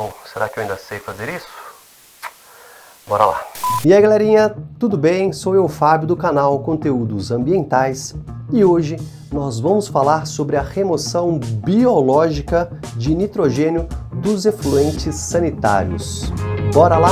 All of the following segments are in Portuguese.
Bom, será que eu ainda sei fazer isso? Bora lá! E aí galerinha, tudo bem? Sou eu, Fábio, do canal Conteúdos Ambientais, e hoje nós vamos falar sobre a remoção biológica de nitrogênio dos efluentes sanitários. Bora lá?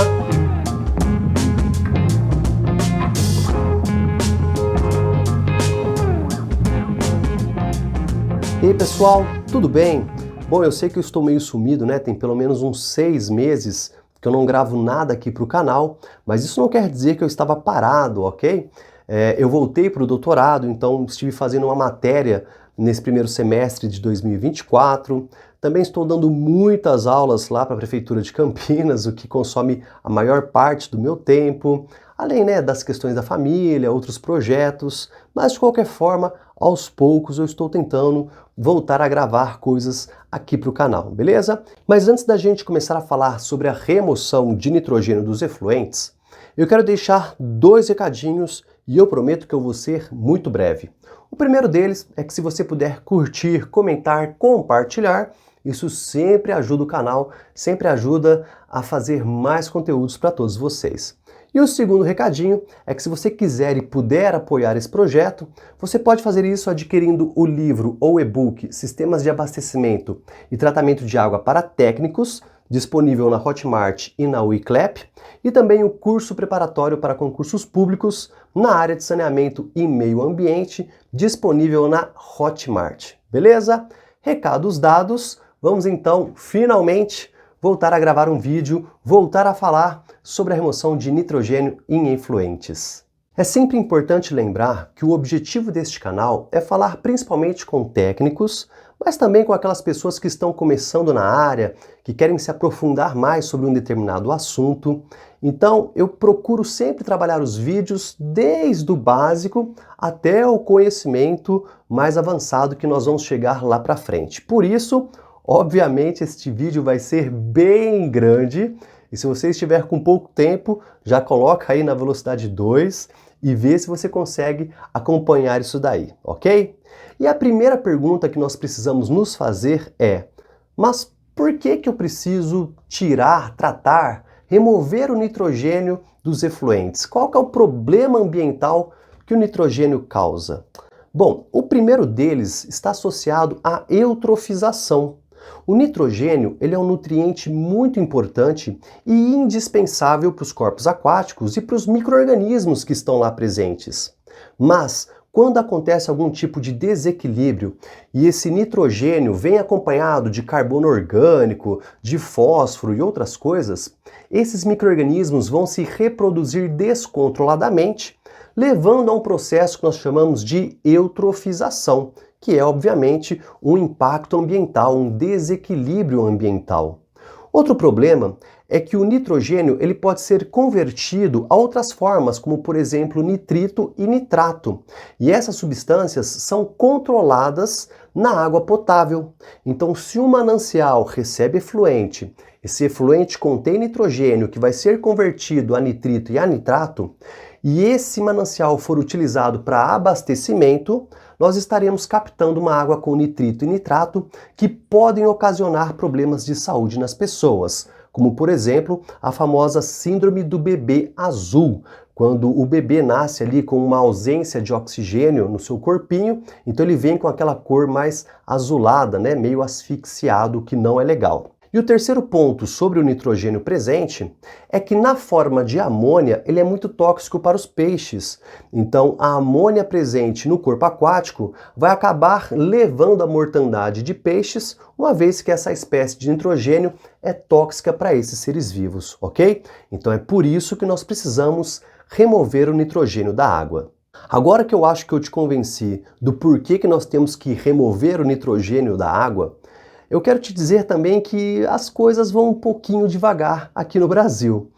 E aí pessoal, tudo bem? Bom, eu sei que eu estou meio sumido, né? Tem pelo menos uns 6 meses que eu não gravo nada aqui para o canal, mas isso não quer dizer que eu estava parado, ok? Eu voltei para o doutorado, então estive fazendo uma matéria nesse primeiro semestre de 2024. Também estou dando muitas aulas lá para a Prefeitura de Campinas, o que consome a maior parte do meu tempo, além, né, das questões da família, outros projetos, mas de qualquer forma, aos poucos eu estou tentando voltar a gravar coisas aqui para o canal, beleza? Mas antes da gente começar a falar sobre a remoção de nitrogênio dos efluentes, eu quero deixar 2 recadinhos e eu prometo que eu vou ser muito breve. O primeiro deles é que se você puder curtir, comentar, compartilhar, isso sempre ajuda o canal, sempre ajuda a fazer mais conteúdos para todos vocês. E o segundo recadinho é que se você quiser e puder apoiar esse projeto, você pode fazer isso adquirindo o livro ou e-book Sistemas de Abastecimento e Tratamento de Água para Técnicos, disponível na Hotmart e na Wiclap, e também o curso preparatório para concursos públicos na área de saneamento e meio ambiente, disponível na Hotmart. Beleza? Recados dados, vamos então finalmente voltar a gravar um vídeo, voltar a falar sobre a remoção de nitrogênio em efluentes. É sempre importante lembrar que o objetivo deste canal é falar principalmente com técnicos, mas também com aquelas pessoas que estão começando na área, que querem se aprofundar mais sobre um determinado assunto. Então, eu procuro sempre trabalhar os vídeos desde o básico até o conhecimento mais avançado que nós vamos chegar lá para frente. Por isso, obviamente, este vídeo vai ser bem grande, e se você estiver com pouco tempo, já coloca aí na velocidade 2 e vê se você consegue acompanhar isso daí, ok? E a primeira pergunta que nós precisamos nos fazer é: mas por que eu preciso tirar, tratar, remover o nitrogênio dos efluentes? Qual que é o problema ambiental que o nitrogênio causa? Bom, o primeiro deles está associado à eutrofização. O nitrogênio ele é um nutriente muito importante e indispensável para os corpos aquáticos e para os micro-organismos que estão lá presentes. Mas, quando acontece algum tipo de desequilíbrio e esse nitrogênio vem acompanhado de carbono orgânico, de fósforo e outras coisas, esses micro-organismos vão se reproduzir descontroladamente, levando a um processo que nós chamamos de eutrofização, que é, obviamente, um impacto ambiental, um desequilíbrio ambiental. Outro problema é que o nitrogênio ele pode ser convertido a outras formas, como, por exemplo, nitrito e nitrato. E essas substâncias são controladas na água potável. Então, se um manancial recebe efluente, esse efluente contém nitrogênio que vai ser convertido a nitrito e a nitrato, e esse manancial for utilizado para abastecimento, nós estaremos captando uma água com nitrito e nitrato que podem ocasionar problemas de saúde nas pessoas, como por exemplo a famosa síndrome do bebê azul, quando o bebê nasce ali com uma ausência de oxigênio no seu corpinho, então ele vem com aquela cor mais azulada, né, meio asfixiado, que não é legal. E o terceiro ponto sobre o nitrogênio presente é que na forma de amônia ele é muito tóxico para os peixes. Então a amônia presente no corpo aquático vai acabar levando a mortandade de peixes, uma vez que essa espécie de nitrogênio é tóxica para esses seres vivos, ok? Então é por isso que nós precisamos remover o nitrogênio da água. Agora que eu acho que eu te convenci do porquê que nós temos que remover o nitrogênio da água, eu quero te dizer também que as coisas vão um pouquinho devagar aqui no Brasil.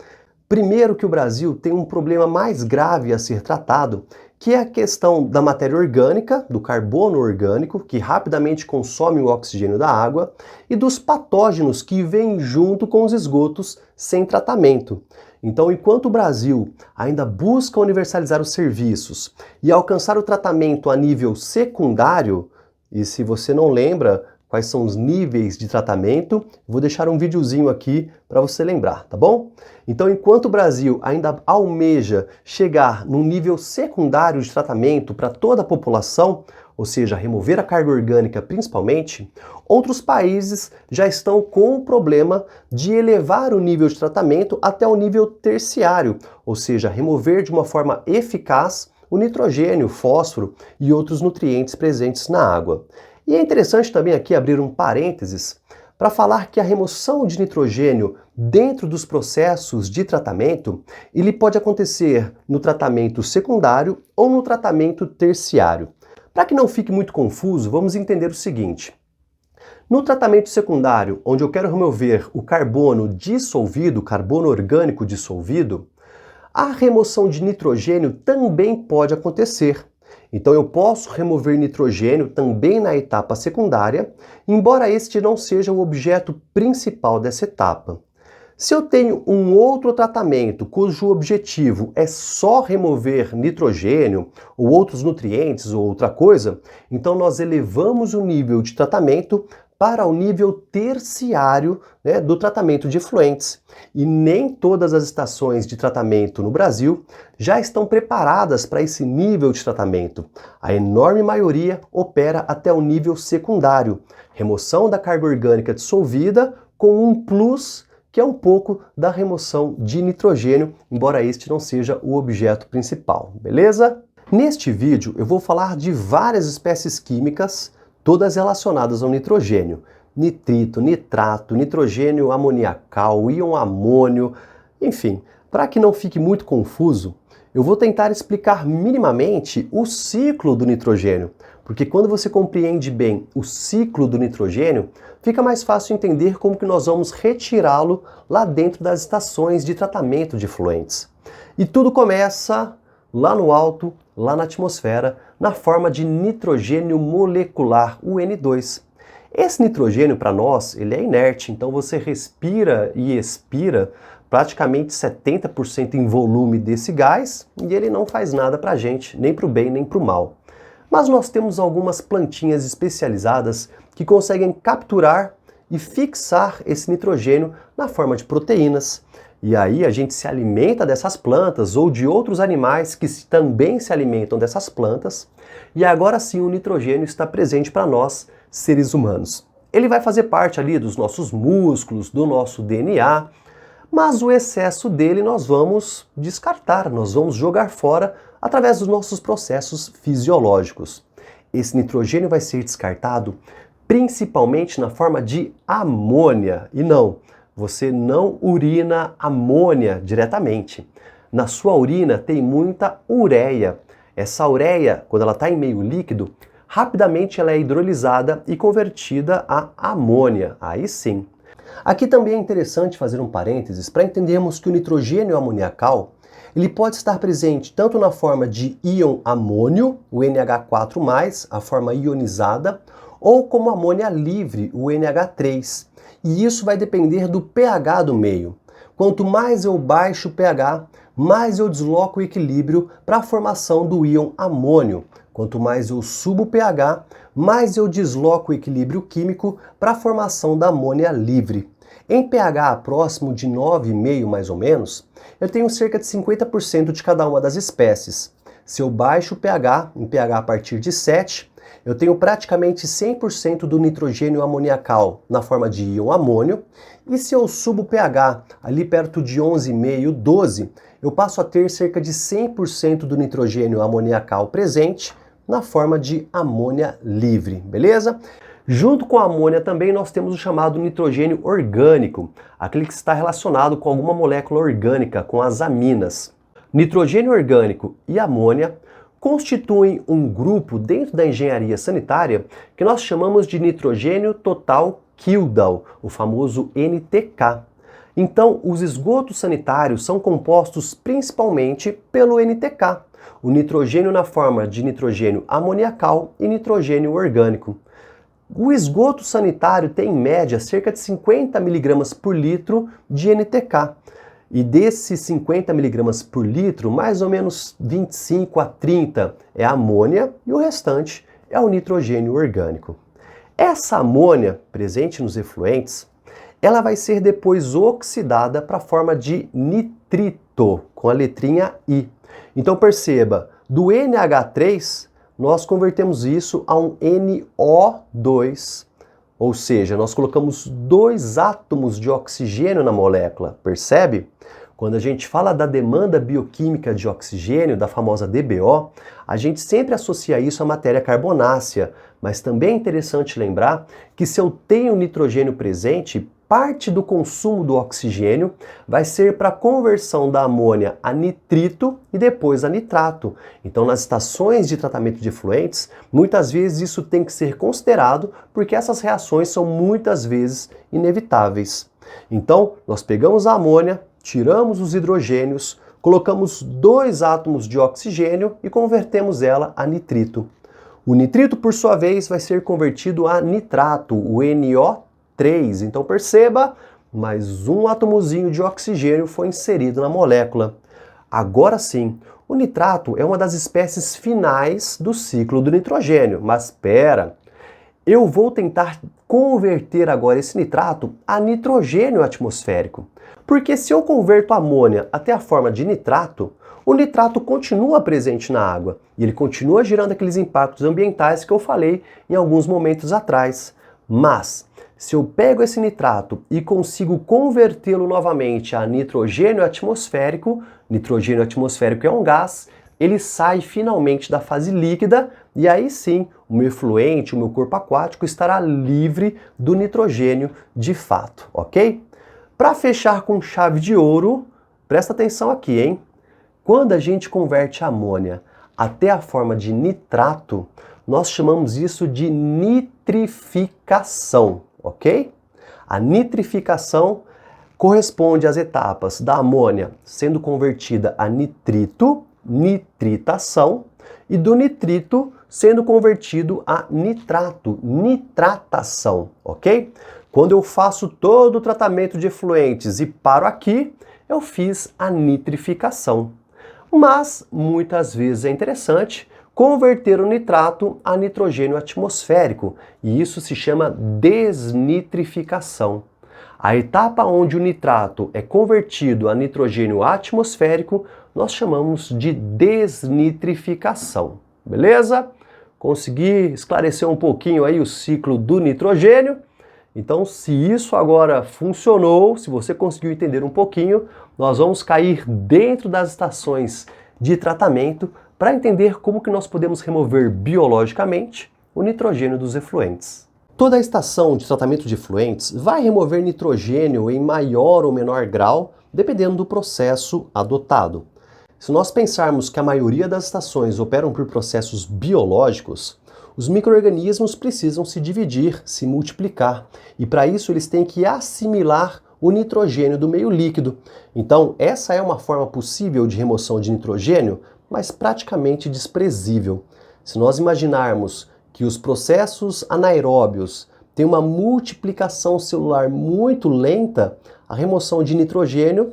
Primeiro que o Brasil tem um problema mais grave a ser tratado, que é a questão da matéria orgânica, do carbono orgânico, que rapidamente consome o oxigênio da água, e dos patógenos que vêm junto com os esgotos sem tratamento. Então, enquanto o Brasil ainda busca universalizar os serviços e alcançar o tratamento a nível secundário, e se você não lembra, quais são os níveis de tratamento. Vou deixar um videozinho aqui para você lembrar, tá bom? Então, enquanto o Brasil ainda almeja chegar num nível secundário de tratamento para toda a população, ou seja, remover a carga orgânica principalmente, outros países já estão com o problema de elevar o nível de tratamento até o nível terciário, ou seja, remover de uma forma eficaz o nitrogênio, o fósforo e outros nutrientes presentes na água. E é interessante também aqui abrir um parênteses para falar que a remoção de nitrogênio dentro dos processos de tratamento, ele pode acontecer no tratamento secundário ou no tratamento terciário. Para que não fique muito confuso, vamos entender o seguinte. No tratamento secundário, onde eu quero remover o carbono dissolvido, carbono orgânico dissolvido, a remoção de nitrogênio também pode acontecer. Então eu posso remover nitrogênio também na etapa secundária, embora este não seja o objeto principal dessa etapa. Se eu tenho um outro tratamento cujo objetivo é só remover nitrogênio ou outros nutrientes ou outra coisa, então nós elevamos o nível de tratamento para o nível terciário, do tratamento de efluentes. E nem todas as estações de tratamento no Brasil já estão preparadas para esse nível de tratamento. A enorme maioria opera até o nível secundário, remoção da carga orgânica dissolvida com um plus, que é um pouco da remoção de nitrogênio, embora este não seja o objeto principal, beleza? Neste vídeo eu vou falar de várias espécies químicas, todas relacionadas ao nitrogênio. Nitrito, nitrato, nitrogênio amoniacal, íon amônio, enfim. Para que não fique muito confuso, eu vou tentar explicar minimamente o ciclo do nitrogênio, porque quando você compreende bem o ciclo do nitrogênio, fica mais fácil entender como que nós vamos retirá-lo lá dentro das estações de tratamento de efluentes. E tudo começa lá no alto, lá na atmosfera, na forma de nitrogênio molecular, o N2. Esse nitrogênio, para nós, ele é inerte, então você respira e expira praticamente 70% em volume desse gás e ele não faz nada para a gente, nem para o bem nem para o mal. Mas nós temos algumas plantinhas especializadas que conseguem capturar e fixar esse nitrogênio na forma de proteínas. E aí a gente se alimenta dessas plantas ou de outros animais que também se alimentam dessas plantas. E agora sim o nitrogênio está presente para nós, seres humanos. Ele vai fazer parte ali dos nossos músculos, do nosso DNA, mas o excesso dele nós vamos descartar, nós vamos jogar fora através dos nossos processos fisiológicos. Esse nitrogênio vai ser descartado principalmente na forma de amônia. E não, você não urina amônia diretamente. Na sua urina tem muita ureia. Essa ureia, quando ela está em meio líquido, rapidamente ela é hidrolisada e convertida a amônia. Aí sim. Aqui também é interessante fazer um parênteses para entendermos que o nitrogênio amoniacal ele pode estar presente tanto na forma de íon amônio, o NH4+, a forma ionizada, ou como amônia livre, o NH3. E isso vai depender do pH do meio. Quanto mais eu baixo o pH, mais eu desloco o equilíbrio para a formação do íon amônio. Quanto mais eu subo o pH, mais eu desloco o equilíbrio químico para a formação da amônia livre. Em pH próximo de 9,5 mais ou menos, eu tenho cerca de 50% de cada uma das espécies. Se eu baixo o pH, em pH a partir de 7, eu tenho praticamente 100% do nitrogênio amoniacal na forma de íon amônio, e se eu subo o pH ali perto de 11,5, 12, eu passo a ter cerca de 100% do nitrogênio amoniacal presente na forma de amônia livre, beleza? Junto com a amônia também nós temos o chamado nitrogênio orgânico, aquele que está relacionado com alguma molécula orgânica, com as aminas. Nitrogênio orgânico e amônia constituem um grupo dentro da engenharia sanitária que nós chamamos de nitrogênio total Kildall, o famoso NTK. Então, os esgotos sanitários são compostos principalmente pelo NTK, o nitrogênio na forma de nitrogênio amoniacal e nitrogênio orgânico. O esgoto sanitário tem em média cerca de 50 mg por litro de NTK. E desses 50 mg por litro, mais ou menos 25 a 30 é a amônia e o restante é o nitrogênio orgânico. Essa amônia presente nos efluentes, ela vai ser depois oxidada para a forma de nitrito, com a letrinha I. Então perceba, do NH3, nós convertemos isso a um NO2, ou seja, nós colocamos 2 átomos de oxigênio na molécula, percebe? Quando a gente fala da demanda bioquímica de oxigênio, da famosa DBO, a gente sempre associa isso à matéria carbonácea, mas também é interessante lembrar que se eu tenho nitrogênio presente, parte do consumo do oxigênio vai ser para a conversão da amônia a nitrito e depois a nitrato. Então, nas estações de tratamento de efluentes, muitas vezes isso tem que ser considerado porque essas reações são muitas vezes inevitáveis. Então, nós pegamos a amônia, tiramos os hidrogênios, colocamos 2 átomos de oxigênio e convertemos ela a nitrito. O nitrito, por sua vez, vai ser convertido a nitrato, o NO3. Então perceba, mais um átomozinho de oxigênio foi inserido na molécula. Agora sim, o nitrato é uma das espécies finais do ciclo do nitrogênio. Mas espera, eu vou tentar converter agora esse nitrato a nitrogênio atmosférico. Porque se eu converto a amônia até a forma de nitrato, o nitrato continua presente na água e ele continua gerando aqueles impactos ambientais que eu falei em alguns momentos atrás. Mas, se eu pego esse nitrato e consigo convertê-lo novamente a nitrogênio atmosférico é um gás, ele sai finalmente da fase líquida e aí sim o meu efluente, o meu corpo aquático estará livre do nitrogênio de fato, ok? Para fechar com chave de ouro, presta atenção aqui, hein? Quando a gente converte a amônia até a forma de nitrato, nós chamamos isso de nitrificação, ok? A nitrificação corresponde às etapas da amônia sendo convertida a nitrito, nitritação, e do nitrito sendo convertido a nitrato, nitratação, ok? Quando eu faço todo o tratamento de efluentes e paro aqui, eu fiz a nitrificação. Mas, muitas vezes é interessante converter o nitrato a nitrogênio atmosférico, e isso se chama desnitrificação. A etapa onde o nitrato é convertido a nitrogênio atmosférico, nós chamamos de desnitrificação. Beleza? Consegui esclarecer um pouquinho aí o ciclo do nitrogênio. Então, se isso agora funcionou, se você conseguiu entender um pouquinho, nós vamos cair dentro das estações de tratamento para entender como que nós podemos remover biologicamente o nitrogênio dos efluentes. Toda a estação de tratamento de efluentes vai remover nitrogênio em maior ou menor grau, dependendo do processo adotado. Se nós pensarmos que a maioria das estações operam por processos biológicos, os micro-organismos precisam se dividir, se multiplicar, e para isso eles têm que assimilar o nitrogênio do meio líquido. Então, essa é uma forma possível de remoção de nitrogênio, mas praticamente desprezível. Se nós imaginarmos que os processos anaeróbios têm uma multiplicação celular muito lenta, a remoção de nitrogênio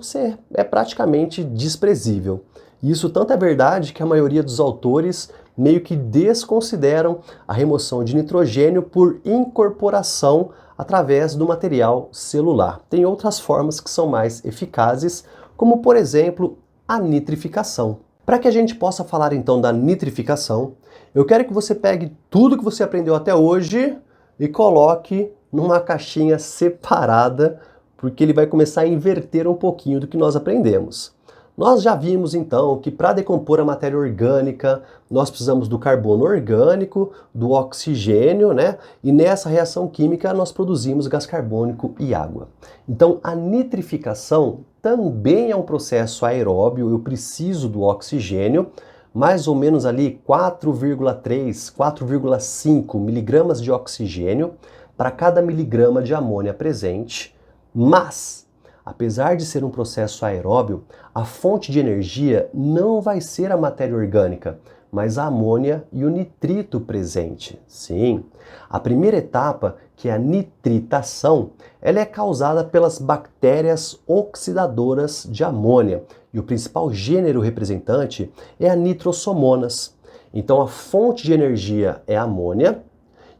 é praticamente desprezível. E isso tanto é verdade que a maioria dos autores meio que desconsideram a remoção de nitrogênio por incorporação através do material celular. Tem outras formas que são mais eficazes, como por exemplo a nitrificação. Para que a gente possa falar então da nitrificação, eu quero que você pegue tudo que você aprendeu até hoje e coloque numa caixinha separada, porque ele vai começar a inverter um pouquinho do que nós aprendemos. Nós já vimos então que para decompor a matéria orgânica, nós precisamos do carbono orgânico, do oxigênio, né? E nessa reação química nós produzimos gás carbônico e água. Então a nitrificação também é um processo aeróbio, eu preciso do oxigênio, mais ou menos ali 4,3, 4,5 miligramas de oxigênio para cada miligrama de amônia presente, mas apesar de ser um processo aeróbio, a fonte de energia não vai ser a matéria orgânica, mas a amônia e o nitrito presente. Sim, a primeira etapa, que é a nitritação, ela é causada pelas bactérias oxidadoras de amônia, e o principal gênero representante é a nitrossomonas. Então a fonte de energia é a amônia,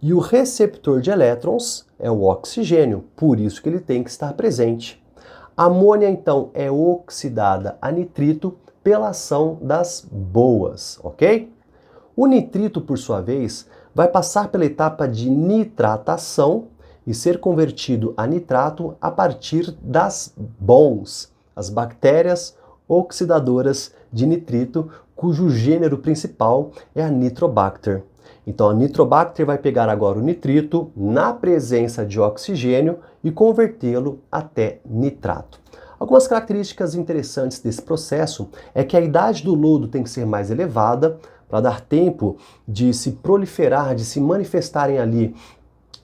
E o receptor de elétrons é o oxigênio, por isso que ele tem que estar presente. A amônia, então, é oxidada a nitrito pela ação das boas, ok? O nitrito, por sua vez, vai passar pela etapa de nitratação e ser convertido a nitrato a partir das bons, as bactérias oxidadoras de nitrito, cujo gênero principal é a Nitrobacter. Então a Nitrobacter vai pegar agora o nitrito na presença de oxigênio e convertê-lo até nitrato. Algumas características interessantes desse processo é que a idade do lodo tem que ser mais elevada para dar tempo de se proliferar, de se manifestarem ali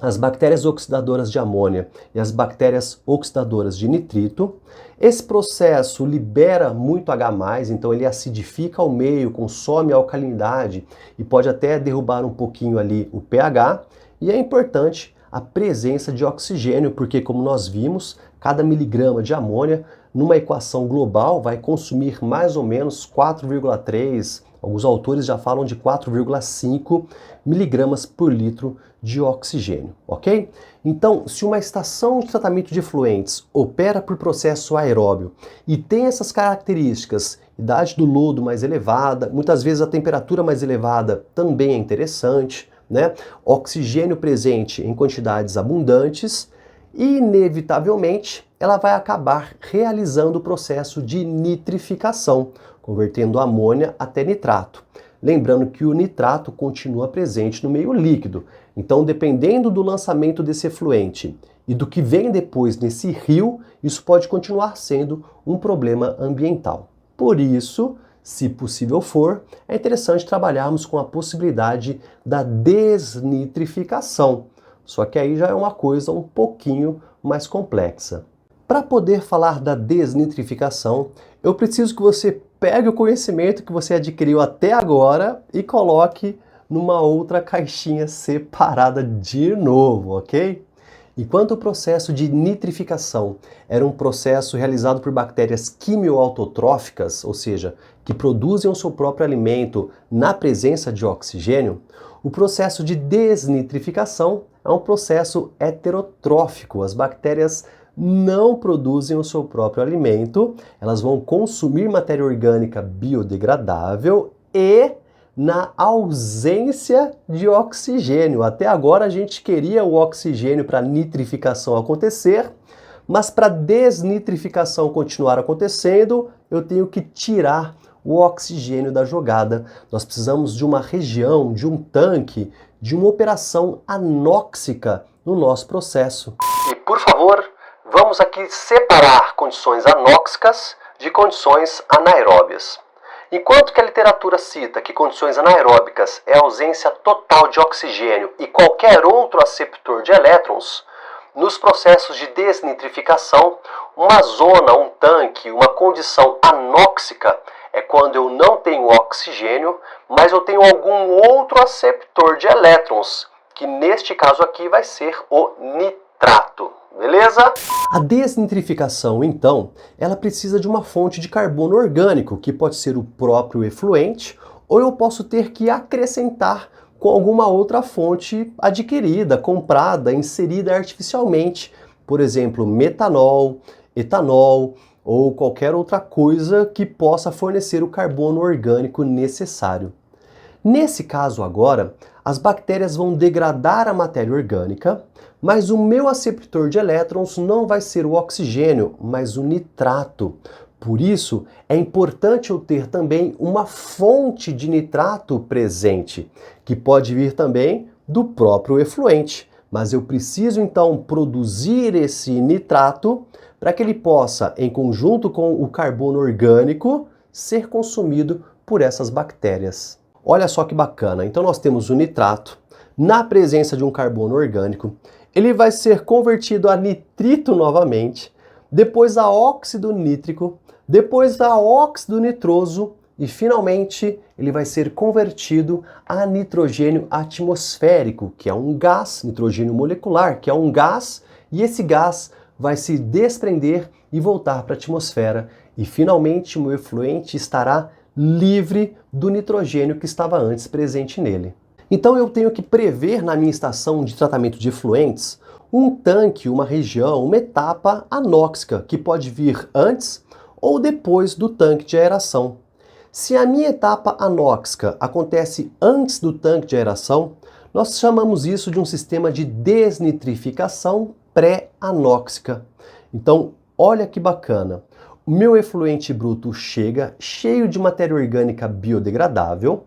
as bactérias oxidadoras de amônia e as bactérias oxidadoras de nitrito. Esse processo libera muito H+, então ele acidifica o meio, consome a alcalinidade e pode até derrubar um pouquinho ali o pH. E é importante a presença de oxigênio, porque como nós vimos, cada miligrama de amônia numa equação global vai consumir mais ou menos 4,3, alguns autores já falam de 4,5 miligramas por litro de oxigênio, ok? Então, se uma estação de tratamento de efluentes opera por processo aeróbio e tem essas características, idade do lodo mais elevada, muitas vezes a temperatura mais elevada também é interessante, né? Oxigênio presente em quantidades abundantes, inevitavelmente ela vai acabar realizando o processo de nitrificação, convertendo a amônia até nitrato. Lembrando que o nitrato continua presente no meio líquido, então dependendo do lançamento desse efluente e do que vem depois nesse rio, isso pode continuar sendo um problema ambiental. Por isso, se possível for, é interessante trabalharmos com a possibilidade da desnitrificação, só que aí já é uma coisa um pouquinho mais complexa. Para poder falar da desnitrificação, eu preciso que você pegue o conhecimento que você adquiriu até agora e coloque numa outra caixinha separada de novo, ok? Enquanto o processo de nitrificação era um processo realizado por bactérias quimioautotróficas, ou seja, que produzem o seu próprio alimento na presença de oxigênio, o processo de desnitrificação é um processo heterotrófico. As bactérias não produzem o seu próprio alimento, elas vão consumir matéria orgânica biodegradável e na ausência de oxigênio. Até agora a gente queria o oxigênio para a nitrificação acontecer, mas para a desnitrificação continuar acontecendo, eu tenho que tirar o oxigênio da jogada. Nós precisamos de uma região, de um tanque, de uma operação anóxica no nosso processo. E por favor, vamos aqui separar condições anóxicas de condições anaeróbias. Enquanto que a literatura cita que condições anaeróbicas é a ausência total de oxigênio e qualquer outro aceptor de elétrons, nos processos de desnitrificação, uma zona, um tanque, uma condição anóxica é quando eu não tenho oxigênio, mas eu tenho algum outro aceptor de elétrons, que neste caso aqui vai ser o nitrato. Beleza? A desnitrificação, então, ela precisa de uma fonte de carbono orgânico, que pode ser o próprio efluente, ou eu posso ter que acrescentar com alguma outra fonte adquirida, comprada, inserida artificialmente, por exemplo, metanol, etanol ou qualquer outra coisa que possa fornecer o carbono orgânico necessário. Nesse caso agora, as bactérias vão degradar a matéria orgânica, mas o meu aceptor de elétrons não vai ser o oxigênio, mas o nitrato. Por isso, é importante eu ter também uma fonte de nitrato presente, que pode vir também do próprio efluente. Mas eu preciso então produzir esse nitrato para que ele possa, em conjunto com o carbono orgânico, ser consumido por essas bactérias. Olha só que bacana, então nós temos o nitrato, na presença de um carbono orgânico, ele vai ser convertido a nitrito novamente, depois a óxido nítrico, depois a óxido nitroso e finalmente ele vai ser convertido a nitrogênio atmosférico, que é um gás, nitrogênio molecular, que é um gás, e esse gás vai se desprender e voltar para a atmosfera e finalmente o meu efluente estará livre do nitrogênio que estava antes presente nele. Então eu tenho que prever na minha estação de tratamento de efluentes um tanque, uma região, uma etapa anóxica que pode vir antes ou depois do tanque de aeração. Se a minha etapa anóxica acontece antes do tanque de aeração, nós chamamos isso de um sistema de desnitrificação pré-anóxica. Então, olha que bacana. O meu efluente bruto chega cheio de matéria orgânica biodegradável.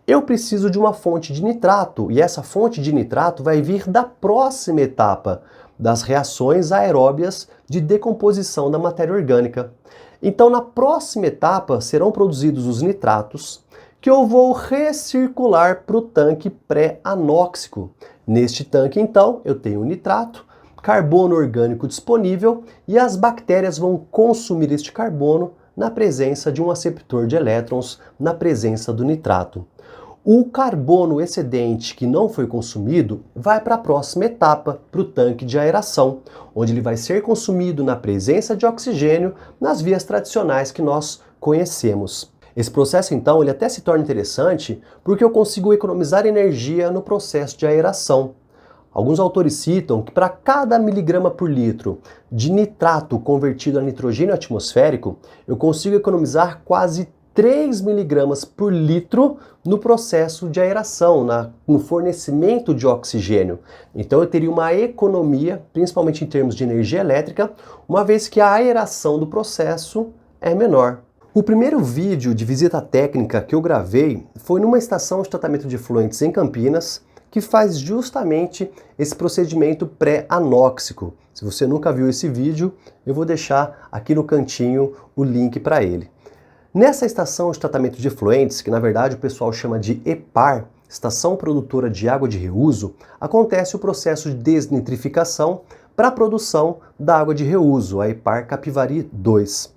Eu preciso de uma fonte de nitrato, e essa fonte de nitrato vai vir da próxima etapa das reações aeróbias de decomposição da matéria orgânica. Então, na próxima etapa serão produzidos os nitratos que eu vou recircular para o tanque pré-anóxico. Neste tanque, então, eu tenho nitrato, carbono orgânico disponível e as bactérias vão consumir este carbono na presença de um aceptor de elétrons, na presença do nitrato. O carbono excedente que não foi consumido vai para a próxima etapa, para o tanque de aeração, onde ele vai ser consumido na presença de oxigênio nas vias tradicionais que nós conhecemos. Esse processo, então, ele até se torna interessante porque eu consigo economizar energia no processo de aeração. Alguns autores citam que para cada miligrama por litro de nitrato convertido a nitrogênio atmosférico, eu consigo economizar quase 3 miligramas por litro no processo de aeração, no fornecimento de oxigênio. Então eu teria uma economia, principalmente em termos de energia elétrica, uma vez que a aeração do processo é menor. O primeiro vídeo de visita técnica que eu gravei foi numa estação de tratamento de efluentes em Campinas, que faz justamente esse procedimento pré-anóxico. Se você nunca viu esse vídeo, eu vou deixar aqui no cantinho o link para ele. Nessa estação de tratamento de efluentes, que na verdade o pessoal chama de EPAR, Estação Produtora de Água de Reuso, acontece o processo de desnitrificação para a produção da água de reuso, a EPAR Capivari 2.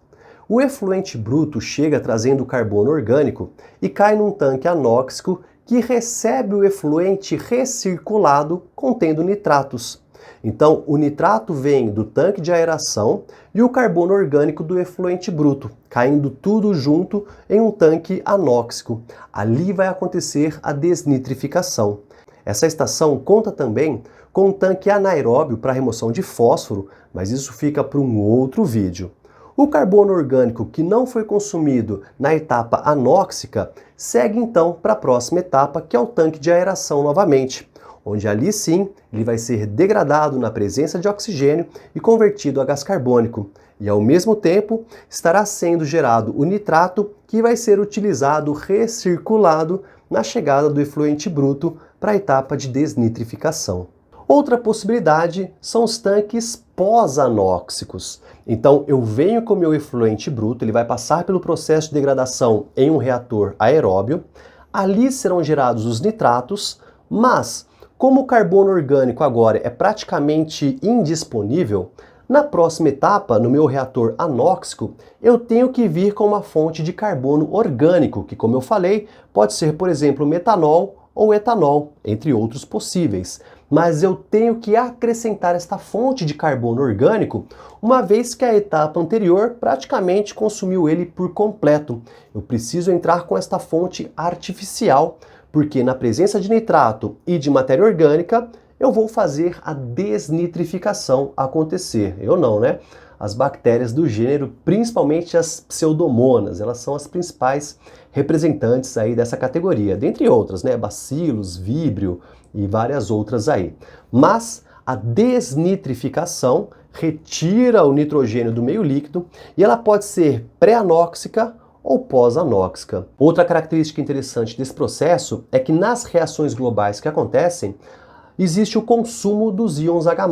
O efluente bruto chega trazendo carbono orgânico e cai num tanque anóxico que recebe o efluente recirculado contendo nitratos. Então, o nitrato vem do tanque de aeração e o carbono orgânico do efluente bruto, caindo tudo junto em um tanque anóxico. Ali vai acontecer a desnitrificação. Essa estação conta também com um tanque anaeróbio para remoção de fósforo, mas isso fica para um outro vídeo. O carbono orgânico que não foi consumido na etapa anóxica segue então para a próxima etapa, que é o tanque de aeração novamente, onde ali sim ele vai ser degradado na presença de oxigênio e convertido a gás carbônico. E ao mesmo tempo estará sendo gerado o nitrato que vai ser utilizado recirculado na chegada do efluente bruto para a etapa de desnitrificação. Outra possibilidade são os tanques pós-anóxicos. Então eu venho com o meu efluente bruto, ele vai passar pelo processo de degradação em um reator aeróbio, ali serão gerados os nitratos, mas como o carbono orgânico agora é praticamente indisponível, na próxima etapa, no meu reator anóxico, eu tenho que vir com uma fonte de carbono orgânico, que como eu falei, pode ser, por exemplo, metanol ou etanol, entre outros possíveis. Mas eu tenho que acrescentar esta fonte de carbono orgânico, uma vez que a etapa anterior praticamente consumiu ele por completo. Eu preciso entrar com esta fonte artificial, porque na presença de nitrato e de matéria orgânica, eu vou fazer a desnitrificação acontecer. Eu não, né? As bactérias do gênero, principalmente as pseudomonas, elas são as principais representantes aí dessa categoria, dentre outras, né? Bacilos, víbrio e várias outras aí. Mas a desnitrificação retira o nitrogênio do meio líquido e ela pode ser pré-anóxica ou pós-anóxica. Outra característica interessante desse processo é que nas reações globais que acontecem, existe o consumo dos íons H+.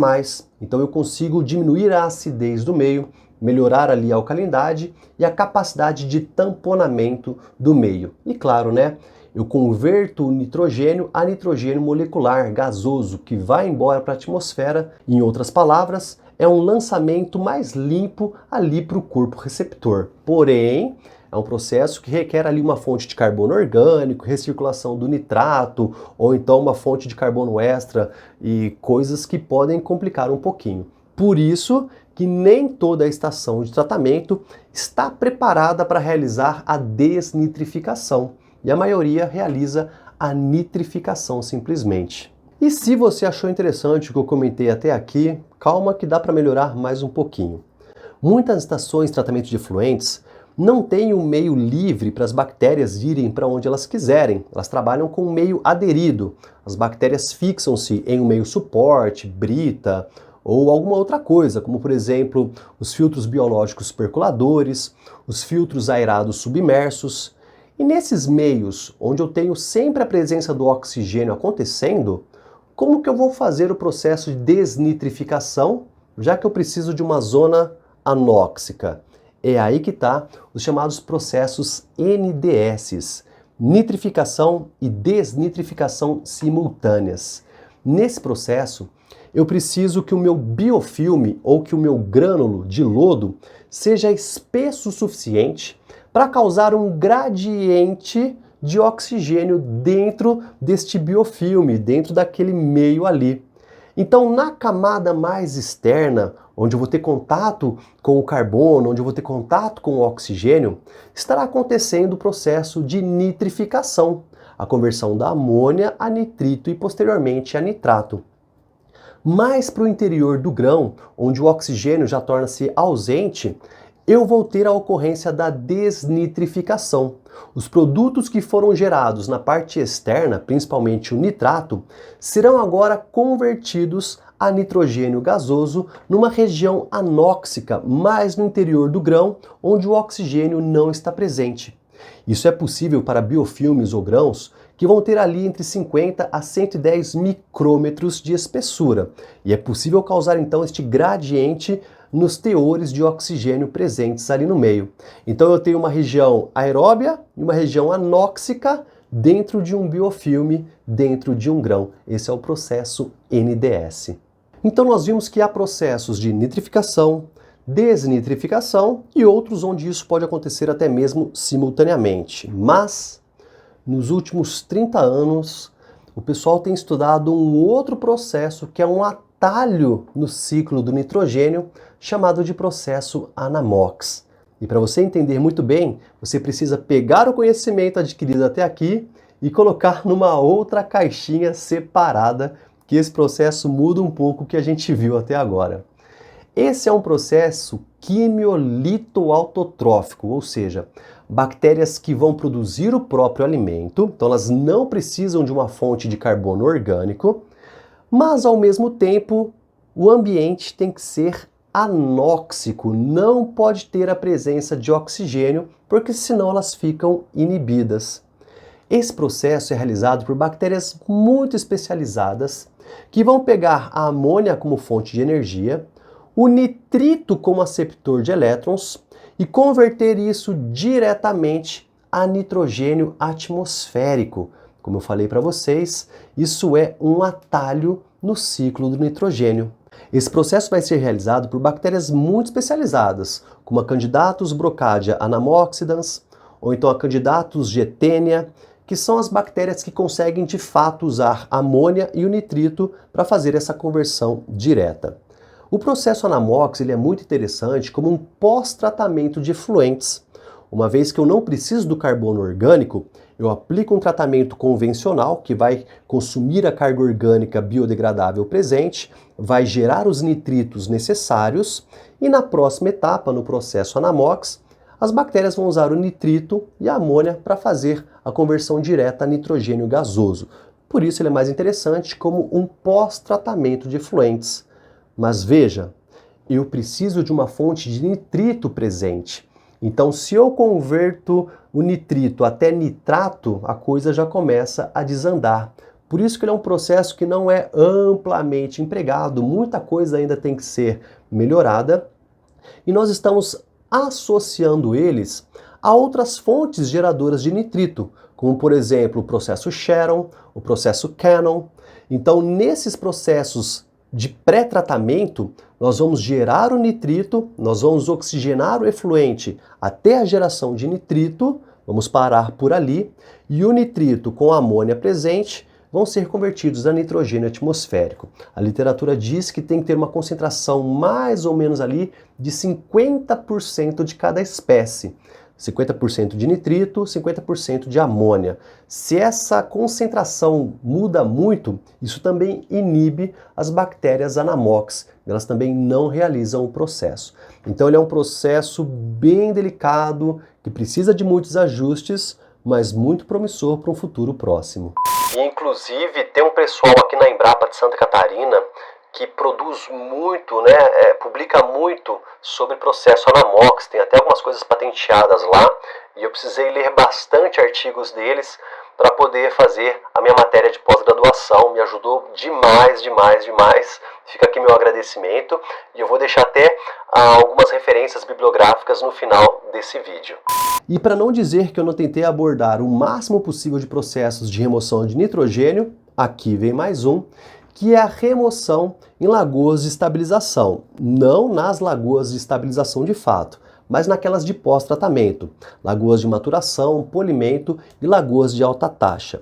Então eu consigo diminuir a acidez do meio, melhorar ali a alcalinidade e a capacidade de tamponamento do meio. E claro, né, eu converto o nitrogênio a nitrogênio molecular gasoso que vai embora para a atmosfera. Em outras palavras, é um lançamento mais limpo ali para o corpo receptor. Porém, é um processo que requer ali uma fonte de carbono orgânico, recirculação do nitrato, ou então uma fonte de carbono extra e coisas que podem complicar um pouquinho. Por isso que nem toda a estação de tratamento está preparada para realizar a desnitrificação. E a maioria realiza a nitrificação simplesmente. E se você achou interessante o que eu comentei até aqui, calma que dá para melhorar mais um pouquinho. Muitas estações de tratamento de efluentes não têm um meio livre para as bactérias irem para onde elas quiserem. Elas trabalham com um meio aderido. As bactérias fixam-se em um meio suporte, brita ou alguma outra coisa, como por exemplo os filtros biológicos percoladores, os filtros aerados submersos. E nesses meios, onde eu tenho sempre a presença do oxigênio acontecendo, como que eu vou fazer o processo de desnitrificação, já que eu preciso de uma zona anóxica? É aí que está os chamados processos NDS, nitrificação e desnitrificação simultâneas. Nesse processo, eu preciso que o meu biofilme ou que o meu grânulo de lodo seja espesso o suficiente para causar um gradiente de oxigênio dentro deste biofilme, dentro daquele meio ali. Então, na camada mais externa, onde eu vou ter contato com o carbono, onde eu vou ter contato com o oxigênio, estará acontecendo o processo de nitrificação, a conversão da amônia a nitrito e posteriormente a nitrato. Mais para o interior do grão, onde o oxigênio já torna-se ausente, eu vou ter a ocorrência da desnitrificação. Os produtos que foram gerados na parte externa, principalmente o nitrato, serão agora convertidos a nitrogênio gasoso numa região anóxica, mais no interior do grão, onde o oxigênio não está presente. Isso é possível para biofilmes ou grãos que vão ter ali entre 50 a 110 micrômetros de espessura. E é possível causar então este gradiente nos teores de oxigênio presentes ali no meio. Então eu tenho uma região aeróbia e uma região anóxica dentro de um biofilme, dentro de um grão. Esse é o processo NDS. Então nós vimos que há processos de nitrificação, desnitrificação e outros onde isso pode acontecer até mesmo simultaneamente. Mas, nos últimos 30 anos, o pessoal tem estudado um outro processo que é um atalho no ciclo do nitrogênio, chamado de processo Anamox. E para você entender muito bem, você precisa pegar o conhecimento adquirido até aqui e colocar numa outra caixinha separada, que esse processo muda um pouco o que a gente viu até agora. Esse é um processo quimiolito-autotrófico, ou seja, bactérias que vão produzir o próprio alimento, então elas não precisam de uma fonte de carbono orgânico, mas ao mesmo tempo o ambiente tem que ser anóxico, não pode ter a presença de oxigênio, porque senão elas ficam inibidas. Esse processo é realizado por bactérias muito especializadas que vão pegar a amônia como fonte de energia, o nitrito como aceptor de elétrons e converter isso diretamente a nitrogênio atmosférico. Como eu falei para vocês, isso é um atalho no ciclo do nitrogênio. Esse processo vai ser realizado por bactérias muito especializadas, como a Candidatus brocadia anamoxidans, ou então a Candidatus getenia, que são as bactérias que conseguem de fato usar a amônia e o nitrito para fazer essa conversão direta. O processo Anamox ele é muito interessante como um pós-tratamento de efluentes. Uma vez que eu não preciso do carbono orgânico, eu aplico um tratamento convencional que vai consumir a carga orgânica biodegradável presente, vai gerar os nitritos necessários e na próxima etapa, no processo Anamox, as bactérias vão usar o nitrito e a amônia para fazer a conversão direta a nitrogênio gasoso. Por isso ele é mais interessante como um pós-tratamento de efluentes. Mas veja, eu preciso de uma fonte de nitrito presente. Então, se eu converto o nitrito até nitrato, a coisa já começa a desandar. Por isso que ele é um processo que não é amplamente empregado, muita coisa ainda tem que ser melhorada. E nós estamos associando eles a outras fontes geradoras de nitrito, como por exemplo o processo Sharon, o processo Cannon. Então, nesses processos de pré-tratamento, nós vamos gerar o nitrito, nós vamos oxigenar o efluente até a geração de nitrito, vamos parar por ali, e o nitrito com a amônia presente vão ser convertidos a nitrogênio atmosférico. A literatura diz que tem que ter uma concentração mais ou menos ali de 50% de cada espécie. 50% de nitrito, 50% de amônia. Se essa concentração muda muito, isso também inibe as bactérias Anamox. Elas também não realizam o processo. Então ele é um processo bem delicado, que precisa de muitos ajustes, mas muito promissor para um futuro próximo. E, inclusive, tem um pessoal aqui na Embrapa de Santa Catarina que produz muito, né, publica muito sobre processo Anamox, tem até algumas coisas patenteadas lá, e eu precisei ler bastante artigos deles para poder fazer a minha matéria de pós-graduação. Me ajudou demais, demais, demais. Fica aqui meu agradecimento, e eu vou deixar até algumas referências bibliográficas no final desse vídeo. E para não dizer que eu não tentei abordar o máximo possível de processos de remoção de nitrogênio, aqui vem mais um, que é a remoção em lagoas de estabilização. Não nas lagoas de estabilização de fato, mas naquelas de pós-tratamento, lagoas de maturação, polimento e lagoas de alta taxa.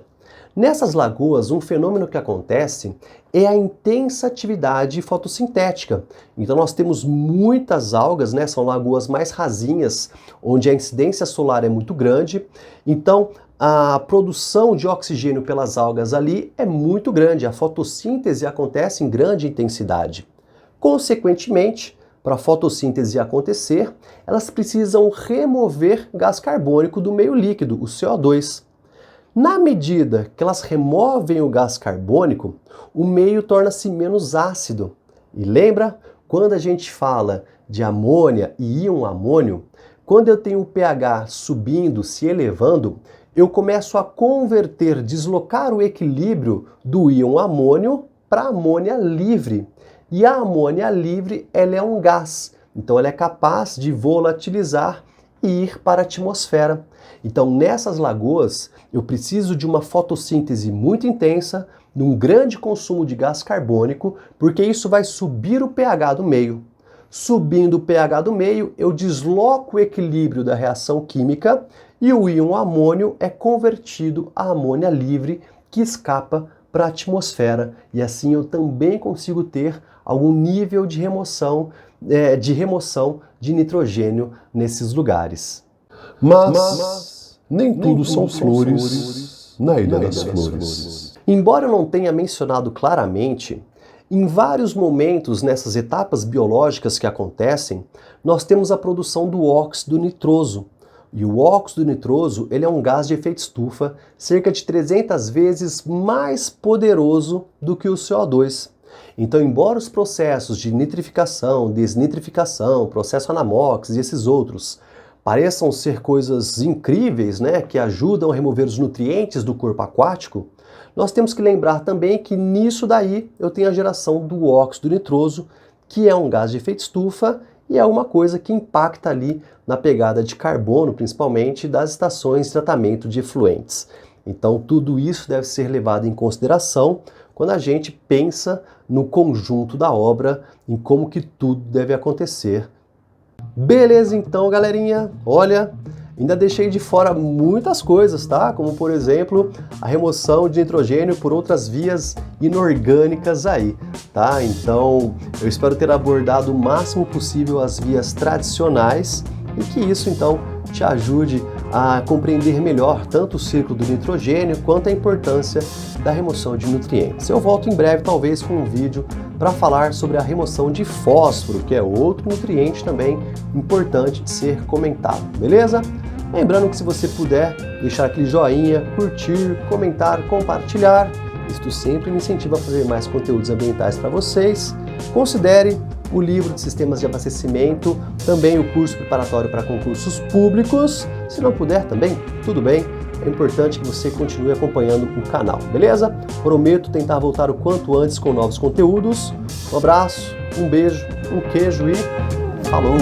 Nessas lagoas, um fenômeno que acontece é a intensa atividade fotossintética. Então nós temos muitas algas, né? São lagoas mais rasinhas, onde a incidência solar é muito grande. Então a produção de oxigênio pelas algas ali é muito grande, a fotossíntese acontece em grande intensidade. Consequentemente, para a fotossíntese acontecer, elas precisam remover gás carbônico do meio líquido, o CO2. Na medida que elas removem o gás carbônico, o meio torna-se menos ácido. E lembra, quando a gente fala de amônia e íon amônio, quando eu tenho o pH subindo, se elevando, eu começo a converter, deslocar o equilíbrio do íon amônio para amônia livre. E a amônia livre, ela é um gás, então ela é capaz de volatilizar e ir para a atmosfera. Então nessas lagoas eu preciso de uma fotossíntese muito intensa, de um grande consumo de gás carbônico, porque isso vai subir o pH do meio. Subindo o pH do meio, eu desloco o equilíbrio da reação química e o íon amônio é convertido a amônia livre que escapa para a atmosfera. E assim eu também consigo ter algum nível de remoção de nitrogênio nesses lugares. Mas nem tudo são flores na Ilha das Flores. Embora eu não tenha mencionado claramente, em vários momentos nessas etapas biológicas que acontecem, nós temos a produção do óxido nitroso. E o óxido nitroso, ele é um gás de efeito estufa cerca de 300 vezes mais poderoso do que o CO2. Então, embora os processos de nitrificação, desnitrificação, processo Anamox e esses outros pareçam ser coisas incríveis, né, que ajudam a remover os nutrientes do corpo aquático, nós temos que lembrar também que nisso daí eu tenho a geração do óxido nitroso, que é um gás de efeito estufa e é uma coisa que impacta ali na pegada de carbono, principalmente das estações de tratamento de efluentes. Então tudo isso deve ser levado em consideração quando a gente pensa no conjunto da obra, em como que tudo deve acontecer. Beleza então, galerinha? Olha, ainda deixei de fora muitas coisas, tá? Como, por exemplo, a remoção de nitrogênio por outras vias inorgânicas aí, tá? Então, eu espero ter abordado o máximo possível as vias tradicionais e que isso, então, te ajude a compreender melhor tanto o ciclo do nitrogênio quanto a importância da remoção de nutrientes. Eu volto em breve, talvez, com um vídeo para falar sobre a remoção de fósforo, que é outro nutriente também importante de ser comentado, beleza? Lembrando que se você puder deixar aquele joinha, curtir, comentar, compartilhar, isto sempre me incentiva a fazer mais conteúdos ambientais para vocês. Considere o livro de sistemas de abastecimento, também o curso preparatório para concursos públicos. Se não puder também, tudo bem. É importante que você continue acompanhando o canal, beleza? Prometo tentar voltar o quanto antes com novos conteúdos. Um abraço, um beijo, um queijo e falou!